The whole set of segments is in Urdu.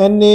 NA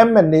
MNA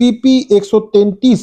PP 133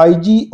IG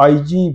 IG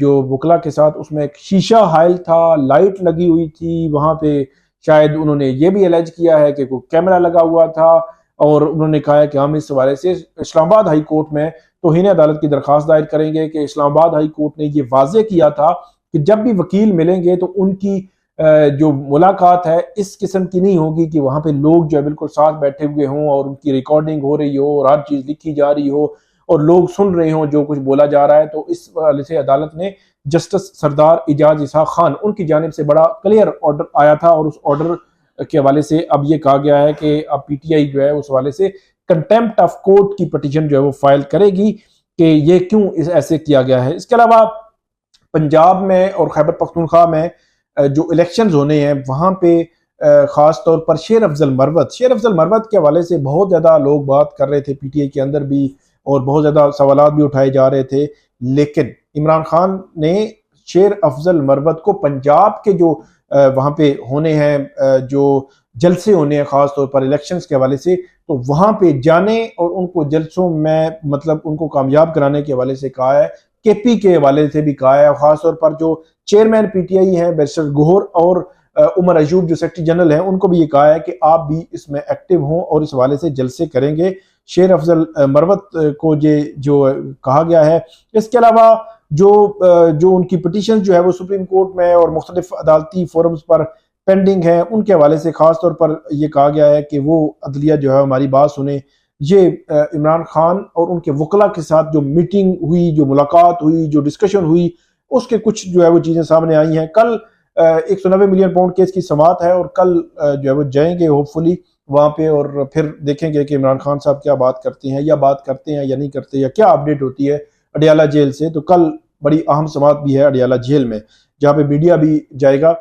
جو وکلا کے ساتھ، اس میں ایک شیشہ حائل تھا، لائٹ لگی ہوئی تھی وہاں پہ، شاید انہوں نے یہ بھی الیج کیا ہے کہ کوئی کیمرہ لگا ہوا تھا، اور انہوں نے کہا ہے کہ ہم اس حوالے سے اسلام آباد ہائی کورٹ میں توہین عدالت کی درخواست دائر کریں گے کہ اسلام آباد ہائی کورٹ نے یہ واضح کیا تھا کہ جب بھی وکیل ملیں گے تو ان کی جو ملاقات ہے اس قسم کی نہیں ہوگی کہ وہاں پہ لوگ جو ہے بالکل ساتھ بیٹھے ہوئے ہوں اور ان کی ریکارڈنگ ہو رہی ہو اور ہر چیز لکھی جا رہی ہو اور لوگ سن رہے ہوں جو کچھ بولا جا رہا ہے۔ تو اس حوالے سے عدالت نے جسٹس سردار اعجاز اسحاق خان ان کی جانب سے بڑا کلیئر آرڈر آیا تھا، اور اس آرڈر کے حوالے سے اب یہ کہا گیا ہے کہ اب پی ٹی آئی جو ہے اس حوالے سے کنٹیمپٹ آف کورٹ کی پٹیشن جو ہے وہ فائل کرے گی کہ یہ کیوں ایسے کیا گیا ہے۔ اس کے علاوہ پنجاب میں اور خیبر پختونخوا میں جو الیکشنز ہونے ہیں وہاں پہ خاص طور پر شیر افضل مروت کے حوالے سے بہت زیادہ لوگ بات کر رہے تھے پی ٹی آئی کے اندر بھی، اور بہت زیادہ سوالات بھی اٹھائے جا رہے تھے، لیکن عمران خان نے شیر افضل مروت کو پنجاب کے جو وہاں پہ ہونے ہیں جو جلسے ہونے ہیں خاص طور پر الیکشنز کے حوالے سے، تو وہاں پہ جانے اور ان کو جلسوں میں مطلب ان کو کامیاب کرانے کے حوالے سے کہا ہے، کے پی کے حوالے سے بھی کہا ہے، خاص طور پر جو چیئرمین پی ٹی آئی ہیں بیرسٹر گوہر اور عمر ایوب جو سیکرٹری جنرل ہیں ان کو بھی یہ کہا ہے کہ آپ بھی اس میں ایکٹیو ہوں اور اس حوالے سے جلسے کریں گے۔ شیر افضل مروت کو جو کہا گیا ہے۔ اس کے علاوہ جو ان کی پٹیشن جو ہے وہ سپریم کورٹ میں اور مختلف عدالتی فورمز پر پینڈنگ ہیں، ان کے حوالے سے خاص طور پر یہ کہا گیا ہے کہ وہ عدلیہ جو ہے ہماری بات سنیں۔ یہ عمران خان اور ان کے وکلا کے ساتھ جو میٹنگ ہوئی، جو ملاقات ہوئی، جو ڈسکشن ہوئی، اس کے کچھ جو ہے وہ چیزیں سامنے آئی ہیں۔ کل 190 ملین پاؤنڈ کیس کی سماعت ہے، اور کل جو ہے وہ جائیں گے ہوپ فلی وہاں پہ، اور پھر دیکھیں گے کہ عمران خان صاحب کیا بات کرتے ہیں، یا بات کرتے ہیں یا نہیں کرتے، یا کیا اپڈیٹ ہوتی ہے اڈیالہ جیل سے۔ تو کل بڑی اہم سماعت بھی ہے اڈیالہ جیل میں جہاں پہ میڈیا بھی جائے گا۔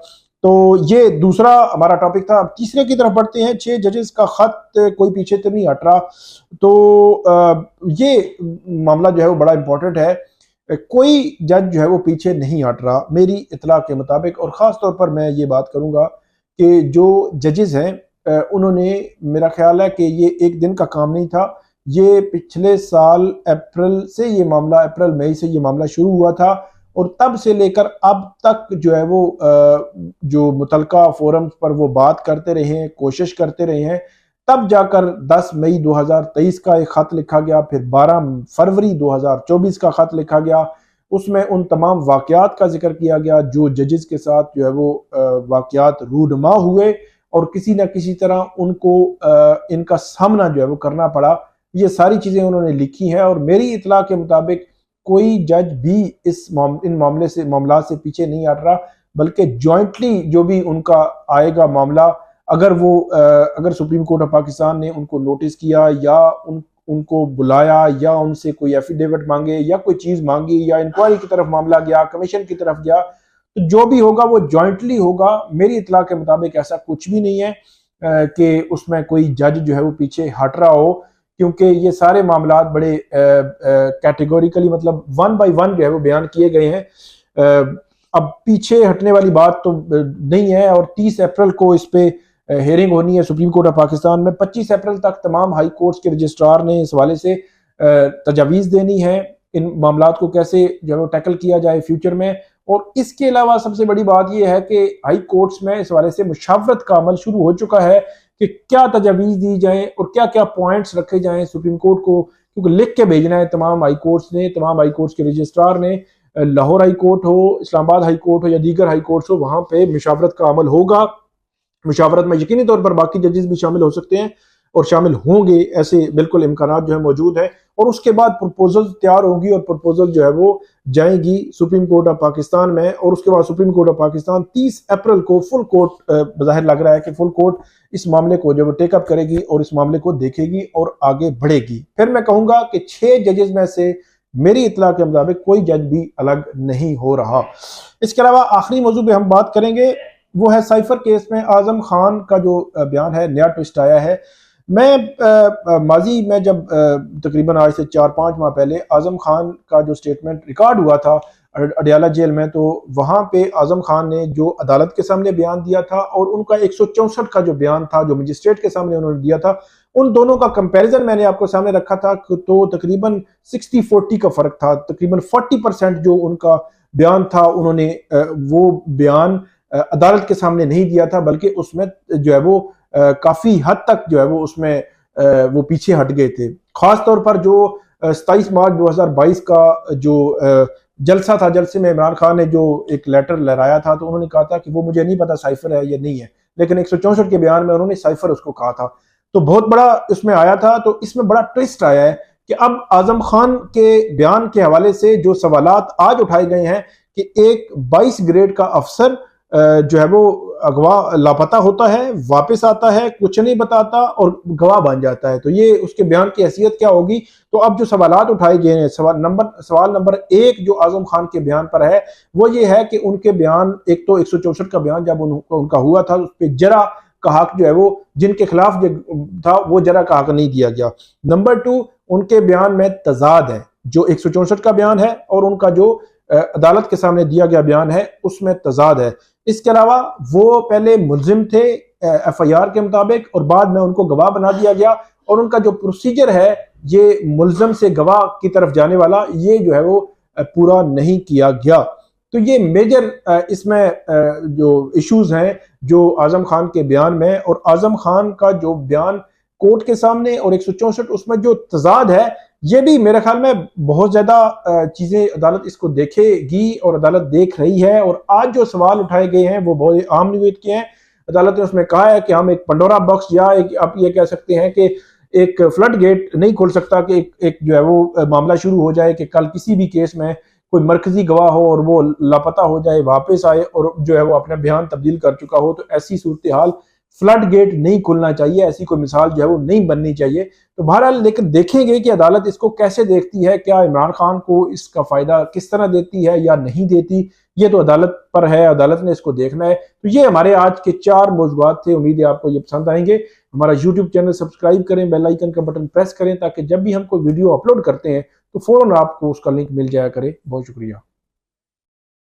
تو یہ دوسرا ہمارا ٹاپک تھا۔ اب تیسرے کی طرف بڑھتے ہیں۔ 6 ججز کا خط، کوئی پیچھے تو نہیں ہٹ رہا، تو یہ معاملہ جو ہے وہ بڑا امپورٹنٹ ہے۔ کوئی جج جو ہے وہ پیچھے نہیں ہٹ رہا میری اطلاع کے مطابق، اور خاص طور پر میں یہ بات کروں گا کہ جو ججز ہیں انہوں نے، میرا خیال ہے کہ یہ ایک دن کا کام نہیں تھا، یہ پچھلے سال اپریل مئی سے یہ معاملہ شروع ہوا تھا، اور تب سے لے کر اب تک جو ہے وہ جو متعلقہ فورمز پر وہ بات کرتے رہے ہیں، کوشش کرتے رہے ہیں، تب جا کر 10 مئی 2023 کا ایک خط لکھا گیا، پھر 12 فروری 2024 کا خط لکھا گیا۔ اس میں ان تمام واقعات کا ذکر کیا گیا جو ججز کے ساتھ جو ہے وہ واقعات رونما ہوئے، اور کسی نہ کسی طرح ان کو ان کا سامنا جو ہے وہ کرنا پڑا۔ یہ ساری چیزیں انہوں نے لکھی ہیں، اور میری اطلاع کے مطابق کوئی جج بھی ان معاملات سے پیچھے نہیں ہٹ رہا، بلکہ جوائنٹلی جو بھی ان کا آئے گا معاملہ، اگر سپریم کورٹ آف پاکستان نے ان کو نوٹس کیا یا ان کو بلایا یا ان سے کوئی ایفیڈیوٹ مانگے یا کوئی چیز مانگی یا انکوائری کی طرف معاملہ گیا، کمیشن کی طرف گیا، تو جو بھی ہوگا وہ جوائنٹلی ہوگا۔ میری اطلاع کے مطابق ایسا کچھ بھی نہیں ہے کہ اس میں کوئی جج جو ہے وہ پیچھے ہٹ رہا ہو، کیونکہ یہ سارے معاملات بڑے کیٹیگوریکلی مطلب 1 بائی 1 جو ہے وہ بیان کیے گئے ہیں۔ اب پیچھے ہٹنے والی بات تو نہیں ہے، اور 30 اپریل کو اس پہ ہیئرنگ ہونی ہے سپریم کورٹ آف پاکستان میں۔ 25 اپریل تک تمام ہائی کورٹس کے رجسٹرار نے اس حوالے سے تجاویز دینی ہے ان معاملات کو کیسے جو ہے وہ ٹیکل کیا جائے فیوچر میں۔ اور اس کے علاوہ سب سے بڑی بات یہ ہے کہ ہائی کورٹس میں اس حوالے سے مشاورت کا عمل شروع ہو چکا ہے کہ کیا تجاویز دی جائیں اور کیا کیا پوائنٹس رکھے جائیں سپریم کورٹ کو، کیونکہ لکھ کے بھیجنا ہے تمام ہائی کورٹس نے، تمام ہائی کورٹس کے رجسٹرار نے، لاہور ہائی کورٹ ہو، اسلام آباد ہائی کورٹ ہو یا دیگر ہائی کورٹس ہو، وہاں پہ مشاورت کا عمل ہوگا۔ مشاورت میں یقینی طور پر باقی ججز بھی شامل ہو سکتے ہیں اور شامل ہوں گے، ایسے بالکل امکانات جو ہے موجود ہیں، اور اس کے بعد پروپوزل تیار ہوگی اور پروپوزل جو ہے وہ جائیں گی سپریم کورٹ آف پاکستان میں، اور اس کے بعد supreme court of Pakistan 30 April کو فل کورٹ بظاہر لگ رہا ہے کہ فل کورٹ اس معاملے کو جو وہ ٹیک اپ کرے گی اور اس معاملے کو دیکھے گی اور آگے بڑھے گی۔ پھر میں کہوں گا کہ 6 ججز میں سے میری اطلاع کے مطابق کوئی جج بھی الگ نہیں ہو رہا۔ اس کے علاوہ آخری موضوع پہ ہم بات کریں گے، وہ ہے سائفر کیس میں اعظم خان کا جو بیان ہے، نیا ٹوسٹ آیا ہے۔ میں ماضی میں جب تقریباً آج سے 4-5 ماہ پہلے اعظم خان کا جو سٹیٹمنٹ ریکارڈ ہوا تھا اڈیالہ جیل میں، تو وہاں پہ اعظم خان نے جو عدالت کے سامنے بیان دیا تھا اور ان کا 164 کا جو بیان تھا جو مجسٹریٹ کے سامنے انہوں نے دیا تھا، ان دونوں کا کمپیریزن میں نے آپ کو سامنے رکھا تھا، تو تقریباً 60-40 کا فرق تھا، تقریباً 40% جو ان کا بیان تھا انہوں نے وہ بیان عدالت کے سامنے نہیں دیا تھا، بلکہ اس میں جو ہے وہ کافی حد تک جو ہے وہ اس میں وہ پیچھے ہٹ گئے تھے۔ خاص طور پر جو 27 مارچ 2022 کا جو جلسہ تھا، جلسے میں عمران خان نے جو ایک لیٹر لہرایا تھا تو انہوں نے کہا تھا کہ وہ مجھے نہیں پتا سائفر ہے یا نہیں ہے، لیکن 164 کے بیان میں انہوں نے سائفر اس کو کہا تھا، تو بہت بڑا اس میں آیا تھا۔ تو اس میں بڑا ٹوسٹ آیا ہے کہ اب اعظم خان کے بیان کے حوالے سے جو سوالات آج اٹھائے گئے ہیں کہ ایک 22 گریڈ کا افسر جو ہے وہ اغوا لاپتہ ہوتا ہے، واپس آتا ہے، کچھ نہیں بتاتا اور گواہ بن جاتا ہے، تو یہ اس کے بیان کی حیثیت کیا ہوگی؟ تو اب جو سوالات اٹھائے گئے ہیں، سوال نمبر 1 جو اعظم خان کے بیان پر ہے وہ یہ ہے کہ ان کے بیان، ایک تو 164 کا بیان جب ان کا ہوا تھا اس پہ جرح کا حق جو ہے وہ جن کے خلاف تھا وہ جرح کا حق نہیں دیا گیا۔ نمبر 2 ان کے بیان میں تضاد ہے، جو 164 کا بیان ہے اور ان کا جو عدالت کے سامنے دیا گیا بیان ہے اس میں تضاد ہے۔ اس کے علاوہ وہ پہلے ملزم تھے ایف آئی آر کے مطابق اور بعد میں ان کو گواہ بنا دیا گیا، اور ان کا جو پروسیجر ہے یہ ملزم سے گواہ کی طرف جانے والا یہ جو ہے وہ پورا نہیں کیا گیا۔ تو یہ میجر اس میں جو ایشوز ہیں جو اعظم خان کے بیان میں، اور اعظم خان کا جو بیان کورٹ کے سامنے اور 164 اس میں جو تضاد ہے، یہ بھی میرے خیال میں بہت زیادہ چیزیں عدالت اس کو دیکھے گی اور عدالت دیکھ رہی ہے۔ اور آج جو سوال اٹھائے گئے ہیں وہ بہت عام نوعیت کے ہیں۔ عدالت نے اس میں کہا ہے کہ ہم ایک پنڈورا باکس یا آپ یہ کہہ سکتے ہیں کہ ایک فلڈ گیٹ نہیں کھول سکتا کہ ایک جو ہے وہ معاملہ شروع ہو جائے کہ کل کسی بھی کیس میں کوئی مرکزی گواہ ہو اور وہ لاپتہ ہو جائے، واپس آئے اور جو ہے وہ اپنا بیان تبدیل کر چکا ہو، تو ایسی صورتحال فلڈ گیٹ نہیں کھلنا چاہیے، ایسی کوئی مثال جو ہے وہ نہیں بننی چاہیے۔ تو بہرحال لیکن دیکھیں گے کہ عدالت اس کو کیسے دیکھتی ہے، کیا عمران خان کو اس کا فائدہ کس طرح دیتی ہے یا نہیں دیتی، یہ تو عدالت پر ہے، عدالت نے اس کو دیکھنا ہے۔ تو یہ ہمارے آج کے 4 موضوعات تھے، امید ہے آپ کو یہ پسند آئیں گے۔ ہمارا یوٹیوب چینل سبسکرائب کریں، بیل آئیکن کا بٹن پریس کریں تاکہ جب بھی ہم کوئی ویڈیو اپلوڈ کرتے ہیں تو فوراً آپ کو اس کا لنک مل جایا کرے۔ بہت شکریہ۔